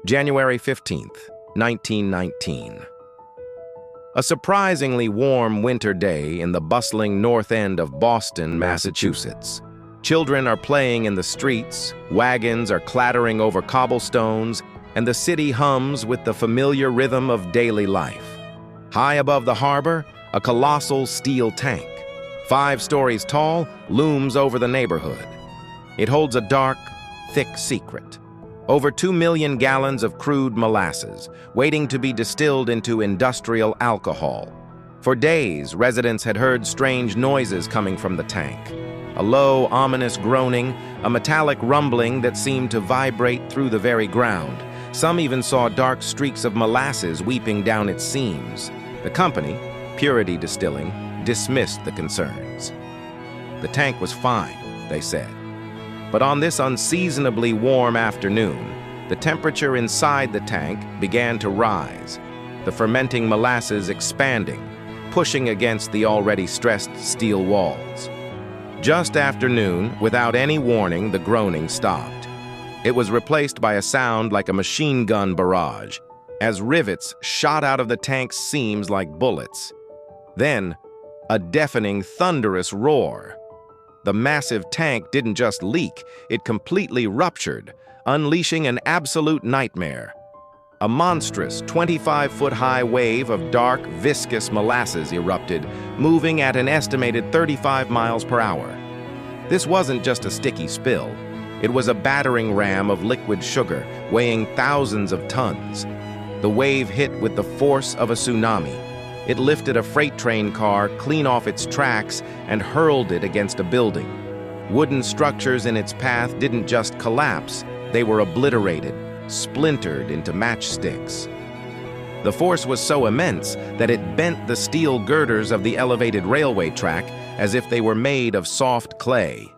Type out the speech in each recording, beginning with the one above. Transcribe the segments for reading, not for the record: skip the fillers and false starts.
January 15th, 1919. A surprisingly warm winter day in the bustling north end of Boston, Massachusetts. Children are playing in the streets, wagons are clattering over cobblestones, and the city hums with the familiar rhythm of daily life. High above the harbor, a colossal steel tank, 5 stories tall, looms over the neighborhood. It holds a dark, thick secret. Over 2 million gallons of crude molasses, waiting to be distilled into industrial alcohol. For days, residents had heard strange noises coming from the tank. A low, ominous groaning, a metallic rumbling that seemed to vibrate through the very ground. Some even saw dark streaks of molasses weeping down its seams. The company, Purity Distilling, dismissed the concerns. The tank was fine, they said. But on this unseasonably warm afternoon, the temperature inside the tank began to rise, the fermenting molasses expanding, pushing against the already stressed steel walls. Just after noon, without any warning, the groaning stopped. It was replaced by a sound like a machine gun barrage, as rivets shot out of the tank's seams like bullets. Then, a deafening, thunderous roar. The massive tank didn't just leak, it completely ruptured, unleashing an absolute nightmare. A monstrous 25-foot-high wave of dark, viscous molasses erupted, moving at an estimated 35 miles per hour. This wasn't just a sticky spill. It was a battering ram of liquid sugar, weighing thousands of tons. The wave hit with the force of a tsunami. It lifted a freight train car clean off its tracks and hurled it against a building. Wooden structures in its path didn't just collapse, they were obliterated, splintered into matchsticks. The force was so immense that it bent the steel girders of the elevated railway track as if they were made of soft clay.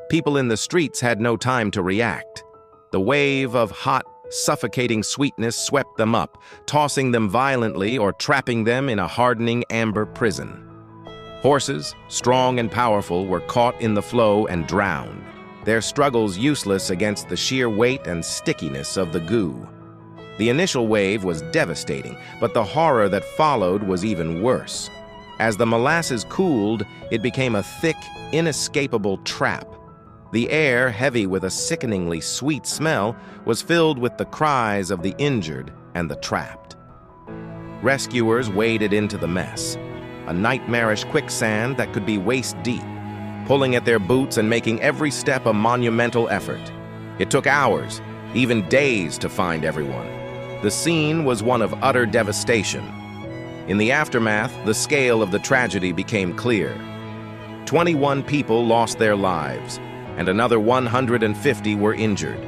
People in the streets had no time to react. The wave of hot, suffocating sweetness swept them up, tossing them violently or trapping them in a hardening amber prison. Horses, strong and powerful, were caught in the flow and drowned, their struggles useless against the sheer weight and stickiness of the goo. The initial wave was devastating, but the horror that followed was even worse. As the molasses cooled, it became a thick, inescapable trap. The air, heavy with a sickeningly sweet smell, was filled with the cries of the injured and the trapped. Rescuers waded into the mess, a nightmarish quicksand that could be waist-deep, pulling at their boots and making every step a monumental effort. It took hours, even days, to find everyone. The scene was one of utter devastation. In the aftermath, the scale of the tragedy became clear. 21 people lost their lives, and another 150 were injured.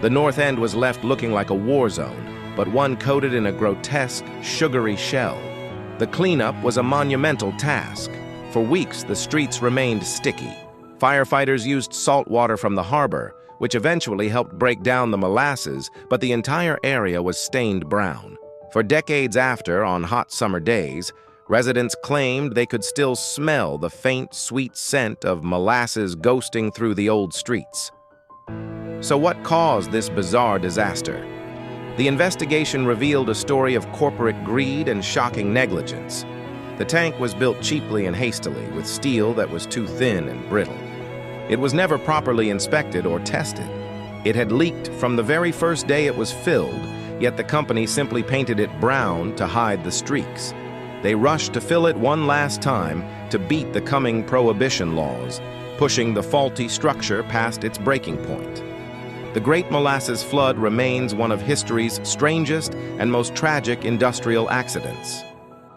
The North End was left looking like a war zone, but one coated in a grotesque, sugary shell. The cleanup was a monumental task. For weeks, the streets remained sticky. Firefighters used salt water from the harbor, which eventually helped break down the molasses, but the entire area was stained brown. For decades after, on hot summer days, residents claimed they could still smell the faint, sweet scent of molasses ghosting through the old streets. So what caused this bizarre disaster? The investigation revealed a story of corporate greed and shocking negligence. The tank was built cheaply and hastily, with steel that was too thin and brittle. It was never properly inspected or tested. It had leaked from the very first day it was filled, yet the company simply painted it brown to hide the streaks. They rushed to fill it one last time to beat the coming prohibition laws, pushing the faulty structure past its breaking point. The Great Molasses Flood remains one of history's strangest and most tragic industrial accidents.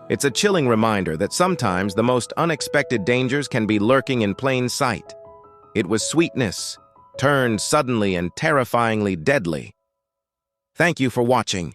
It's a chilling reminder that sometimes the most unexpected dangers can be lurking in plain sight. It was sweetness, turned suddenly and terrifyingly deadly. Thank you for watching.